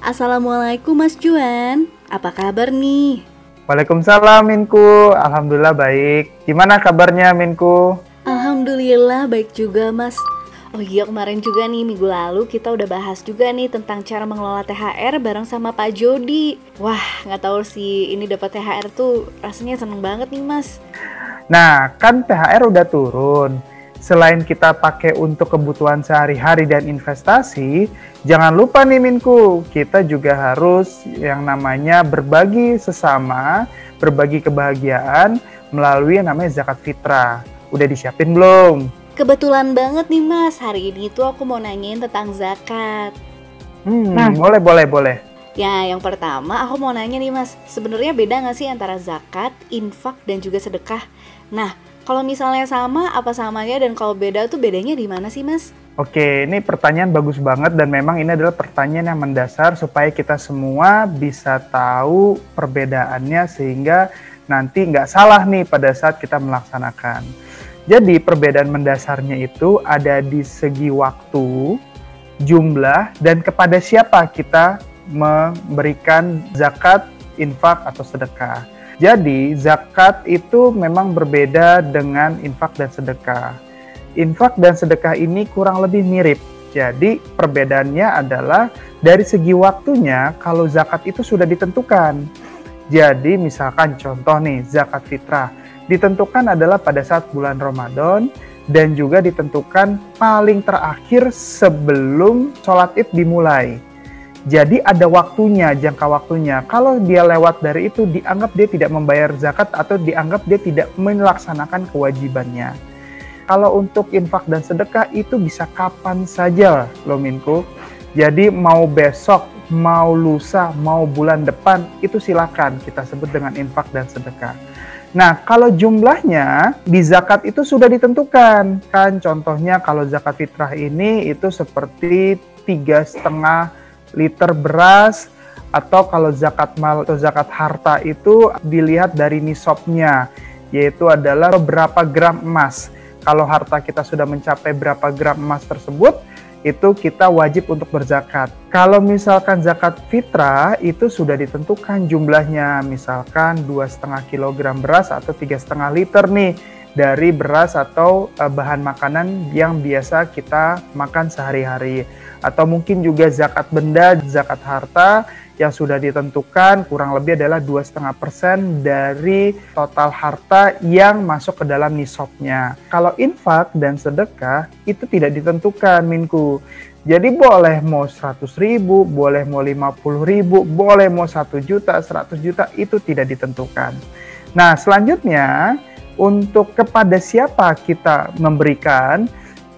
Assalamualaikum Mas Juan, apa kabar nih? Waalaikumsalam Minku, Alhamdulillah baik. Gimana kabarnya Minku? Alhamdulillah baik juga Mas. Oh iya, kemarin juga nih minggu lalu kita udah bahas juga nih tentang cara mengelola THR bareng sama Pak Jody. Wah, nggak tahu sih ini dapat THR tuh rasanya seneng banget nih Mas. Nah, kan THR udah turun. Selain kita pakai untuk kebutuhan sehari-hari dan investasi, jangan lupa nih Minku, kita juga harus yang namanya berbagi sesama, berbagi kebahagiaan melalui yang namanya zakat fitrah. Udah disiapin belum? Kebetulan banget nih Mas, hari ini tuh aku mau nanyain tentang zakat. Boleh. Ya, yang pertama aku mau nanya nih Mas, sebenarnya beda nggak sih antara zakat, infak, dan juga sedekah? Nah, kalau misalnya sama, apa samanya, dan kalau beda tuh bedanya di mana sih Mas? Oke, ini pertanyaan bagus banget dan memang ini adalah pertanyaan yang mendasar supaya kita semua bisa tahu perbedaannya sehingga nanti nggak salah nih pada saat kita melaksanakan. Jadi perbedaan mendasarnya itu ada di segi waktu, jumlah, dan kepada siapa kita memberikan zakat, infak, atau sedekah. Jadi zakat itu memang berbeda dengan infak dan sedekah. Infak dan sedekah ini kurang lebih mirip. Jadi perbedaannya adalah dari segi waktunya kalau zakat itu sudah ditentukan. Jadi misalkan contoh nih zakat fitrah ditentukan adalah pada saat bulan Ramadan dan juga ditentukan paling terakhir sebelum sholat Id dimulai. Jadi ada waktunya, jangka waktunya. Kalau dia lewat dari itu dianggap dia tidak membayar zakat atau dianggap dia tidak melaksanakan kewajibannya. Kalau untuk infak dan sedekah itu bisa kapan saja loh Minku. Jadi mau besok, mau lusa, mau bulan depan itu silakan kita sebut dengan infak dan sedekah. Nah, kalau jumlahnya di zakat itu sudah ditentukan. Kan contohnya kalau zakat fitrah ini itu seperti 3,5 liter beras, atau kalau zakat mal atau zakat harta itu dilihat dari nisabnya, yaitu adalah berapa gram emas. Kalau harta kita sudah mencapai berapa gram emas tersebut, itu kita wajib untuk berzakat. Kalau misalkan zakat fitrah itu sudah ditentukan jumlahnya, misalkan 2,5 kg beras atau 3,5 liter nih dari beras atau bahan makanan yang biasa kita makan sehari-hari. Atau mungkin juga zakat benda, zakat harta yang sudah ditentukan kurang lebih adalah 2,5% dari total harta yang masuk ke dalam nisabnya. Kalau infak dan sedekah itu tidak ditentukan Minku. Jadi boleh mau 100.000, boleh mau 50.000, boleh mau 1 juta, 100 juta, itu tidak ditentukan. Nah selanjutnya untuk kepada siapa kita memberikan.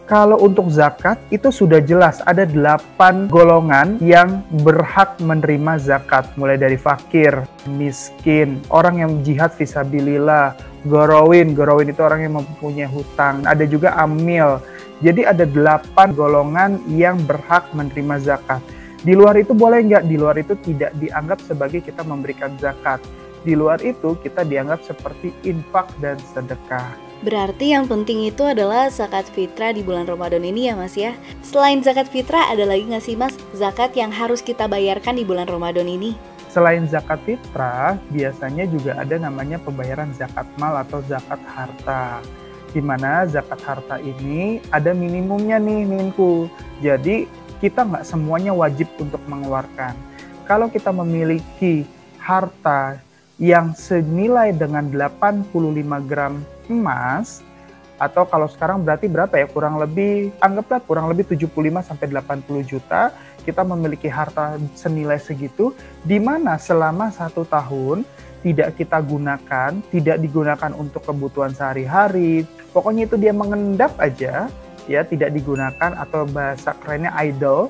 Kalau untuk zakat itu sudah jelas ada 8 golongan yang berhak menerima zakat. Mulai dari fakir, miskin, orang yang jihad fisabilillah, gorowin itu orang yang mempunyai hutang. Ada juga amil. Jadi ada 8 golongan yang berhak menerima zakat. Di luar itu boleh nggak? Di luar itu tidak dianggap sebagai kita memberikan zakat. Di luar itu kita dianggap seperti infak dan sedekah. Berarti yang penting itu adalah zakat fitrah di bulan Ramadan ini ya Mas ya. Selain zakat fitrah ada lagi nggak sih Mas zakat yang harus kita bayarkan di bulan Ramadan ini? Selain zakat fitrah, biasanya juga ada namanya pembayaran zakat mal atau zakat harta. Di mana zakat harta ini ada minimumnya nih Minku. Jadi kita nggak semuanya wajib untuk mengeluarkan. Kalau kita memiliki harta yang senilai dengan 85 gram emas, atau kalau sekarang berarti berapa ya, anggaplah kurang lebih 75 sampai 80 juta, kita memiliki harta senilai segitu, di mana selama 1 tahun tidak kita gunakan, tidak digunakan untuk kebutuhan sehari-hari, pokoknya itu dia mengendap aja, ya tidak digunakan, atau bahasa kerennya idle,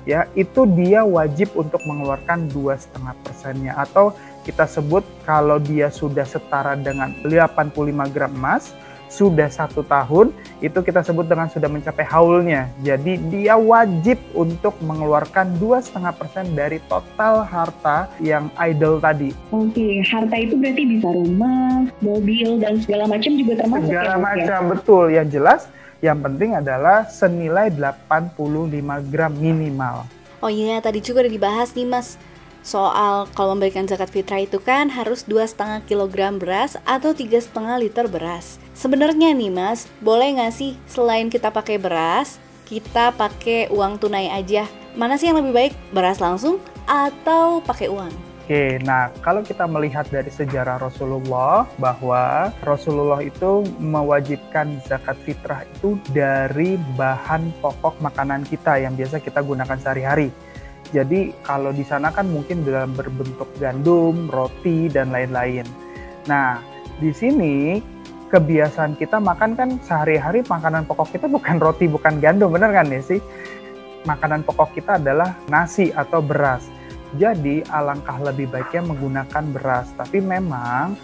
ya itu dia wajib untuk mengeluarkan 2,5%-nya, atau kita sebut kalau dia sudah setara dengan 85 gram emas, sudah 1 tahun, itu kita sebut dengan sudah mencapai haulnya. Jadi dia wajib untuk mengeluarkan 2,5% dari total harta yang idle tadi. Oke, harta itu berarti bisa rumah, mobil, dan segala macam juga termasuk segala macam, betul. Yang jelas, yang penting adalah senilai 85 gram minimal. Oh iya, tadi juga udah dibahas nih Mas. Soal kalau memberikan zakat fitrah itu kan harus 2,5 kilogram beras atau 3,5 liter beras. Sebenarnya nih Mas, boleh nggak sih selain kita pakai beras, kita pakai uang tunai aja? Mana sih yang lebih baik, beras langsung atau pakai uang? Oke, nah kalau kita melihat dari sejarah Rasulullah bahwa Rasulullah itu mewajibkan zakat fitrah itu dari bahan pokok makanan kita yang biasa kita gunakan sehari-hari. Jadi kalau di sana kan mungkin dalam berbentuk gandum, roti, dan lain-lain. Nah, di sini kebiasaan kita makan kan sehari-hari makanan pokok kita bukan roti, bukan gandum, bener kan ya sih? Makanan pokok kita adalah nasi atau beras. Jadi alangkah lebih baiknya menggunakan beras. Tapi memang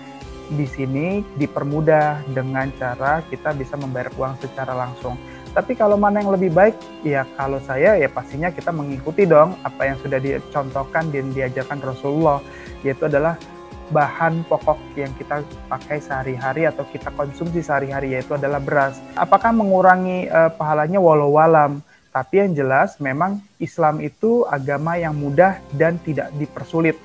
di sini dipermudah dengan cara kita bisa membayar uang secara langsung. Tapi kalau mana yang lebih baik, ya kalau saya ya pastinya kita mengikuti dong apa yang sudah dicontohkan dan diajarkan Rasulullah, yaitu adalah bahan pokok yang kita pakai sehari-hari atau kita konsumsi sehari-hari, yaitu adalah beras. Apakah mengurangi pahalanya? Walau alam. Tapi yang jelas memang Islam itu agama yang mudah dan tidak dipersulit.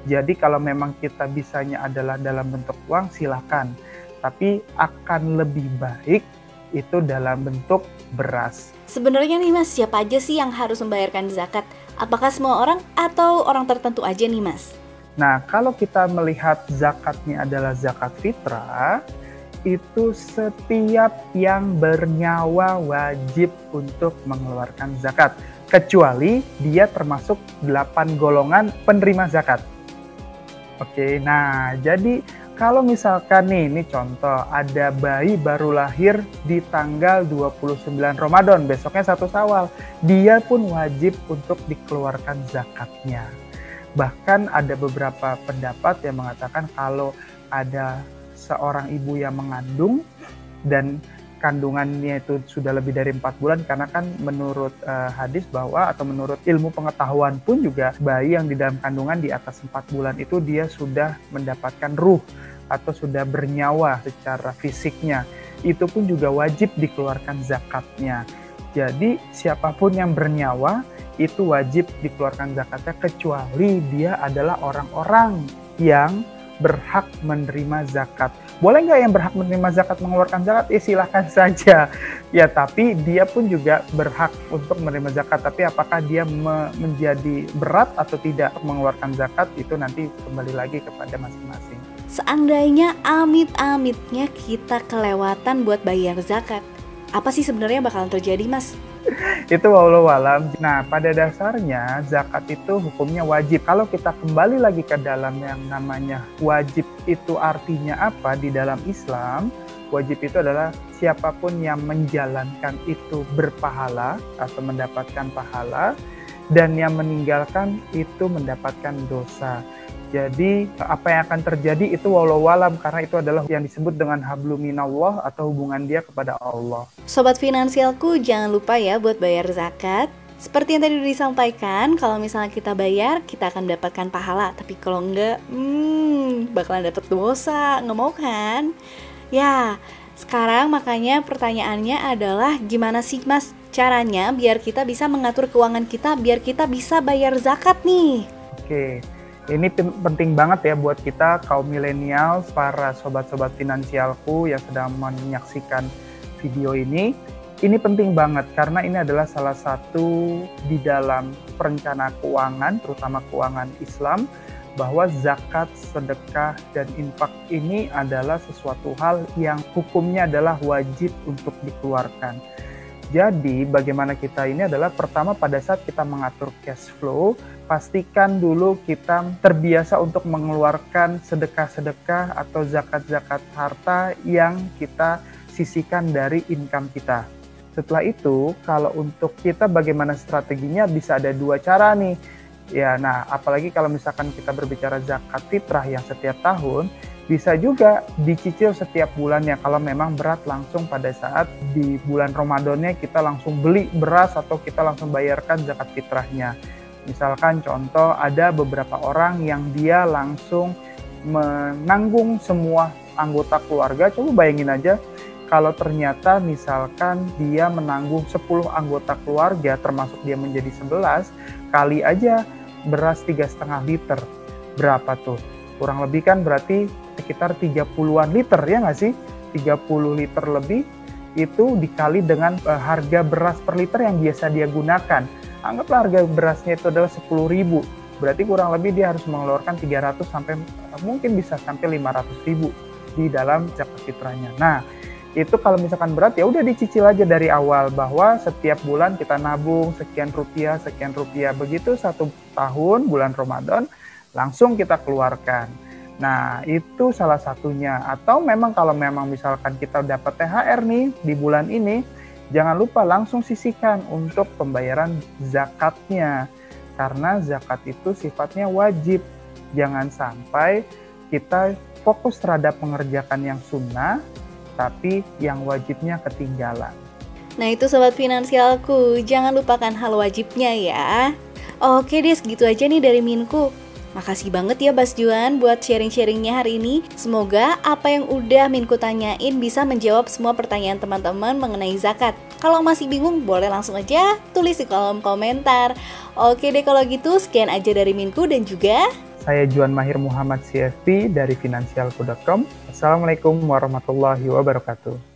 Jadi kalau memang kita bisanya adalah dalam bentuk uang, silakan. Tapi akan lebih baik itu dalam bentuk beras. Sebenarnya nih Mas, siapa aja sih yang harus membayarkan zakat? Apakah semua orang atau orang tertentu aja nih Mas? Nah, kalau kita melihat zakatnya adalah zakat fitrah, itu setiap yang bernyawa wajib untuk mengeluarkan zakat, kecuali dia termasuk 8 golongan penerima zakat. Oke, nah jadi kalau misalkan nih, ini contoh, ada bayi baru lahir di tanggal 29 Ramadan, besoknya 1 Syawal, dia pun wajib untuk dikeluarkan zakatnya. Bahkan ada beberapa pendapat yang mengatakan kalau ada seorang ibu yang mengandung dan kandungannya itu sudah lebih dari 4 bulan, karena kan menurut hadis bahwa atau menurut ilmu pengetahuan pun juga bayi yang di dalam kandungan di atas 4 bulan itu dia sudah mendapatkan ruh atau sudah bernyawa secara fisiknya, itu pun juga wajib dikeluarkan zakatnya. Jadi siapapun yang bernyawa itu wajib dikeluarkan zakatnya, kecuali dia adalah orang-orang yang berhak menerima zakat. Boleh nggak yang berhak menerima zakat mengeluarkan zakat? Silahkan saja. Ya, tapi dia pun juga berhak untuk menerima zakat. Tapi apakah dia menjadi berat atau tidak mengeluarkan zakat, itu nanti kembali lagi kepada masing-masing. Seandainya amit-amitnya kita kelewatan buat bayar zakat, apa sih sebenarnya bakalan terjadi Mas? Itu wallahu alam. Nah, pada dasarnya zakat itu hukumnya wajib. Kalau kita kembali lagi ke dalam yang namanya wajib, itu artinya apa di dalam Islam? Wajib itu adalah siapapun yang menjalankan itu berpahala atau mendapatkan pahala, dan yang meninggalkan itu mendapatkan dosa. Jadi apa yang akan terjadi itu wallahu alam, karena itu adalah yang disebut dengan hablum minallah atau hubungan dia kepada Allah. Sobat finansialku, jangan lupa ya buat bayar zakat. Seperti yang tadi udah disampaikan, kalau misalnya kita bayar, kita akan mendapatkan pahala. Tapi kalau enggak, bakalan dapat dosa, nggak mau kan? Ya, sekarang makanya pertanyaannya adalah gimana sih Mas caranya biar kita bisa mengatur keuangan kita, biar kita bisa bayar zakat nih? Oke. Ini penting banget ya buat kita kaum milenial, para sobat-sobat finansialku yang sedang menyaksikan video ini. Ini penting banget karena ini adalah salah satu di dalam perencanaan keuangan, terutama keuangan Islam, bahwa zakat, sedekah, dan infak ini adalah sesuatu hal yang hukumnya adalah wajib untuk dikeluarkan. Jadi bagaimana kita ini adalah pertama pada saat kita mengatur cash flow, pastikan dulu kita terbiasa untuk mengeluarkan sedekah-sedekah atau zakat-zakat harta yang kita sisihkan dari income kita. Setelah itu, kalau untuk kita bagaimana strateginya, bisa ada 2 cara nih. Ya, nah apalagi kalau misalkan kita berbicara zakat fitrah yang setiap tahun, bisa juga dicicil setiap bulannya kalau memang berat langsung pada saat di bulan Ramadannya kita langsung beli beras atau kita langsung bayarkan zakat fitrahnya. Misalkan contoh ada beberapa orang yang dia langsung menanggung semua anggota keluarga. Coba bayangin aja kalau ternyata misalkan dia menanggung 10 anggota keluarga, termasuk dia menjadi 11, kali aja beras 3,5 liter. Berapa tuh? Kurang lebih kan berarti sekitar 30-an liter, ya nggak sih? 30 liter lebih itu dikali dengan harga beras per liter yang biasa dia gunakan. Anggaplah harga berasnya itu adalah 10.000. Berarti kurang lebih dia harus mengeluarkan 300 sampai mungkin bisa sampai 500.000 di dalam zakat fitrahnya. Nah, itu kalau misalkan berat ya udah dicicil aja dari awal, bahwa setiap bulan kita nabung sekian rupiah, begitu 1 tahun bulan Ramadan langsung kita keluarkan. Nah, itu salah satunya. Atau memang kalau memang misalkan kita dapat THR nih di bulan ini, jangan lupa langsung sisihkan untuk pembayaran zakatnya. Karena zakat itu sifatnya wajib. Jangan sampai kita fokus terhadap mengerjakan yang sunnah, tapi yang wajibnya ketinggalan. Nah itu sobat finansialku, jangan lupakan hal wajibnya ya. Oke deh, segitu aja nih dari Minku. Makasih banget ya Bas Juan buat sharing-sharingnya hari ini. Semoga apa yang udah Minku tanyain bisa menjawab semua pertanyaan teman-teman mengenai zakat. Kalau masih bingung, boleh langsung aja tulis di kolom komentar. Oke deh kalau gitu, sekian aja dari Minku dan juga saya Juan Mahir Muhammad CFP dari finansialku.com. Assalamualaikum warahmatullahi wabarakatuh.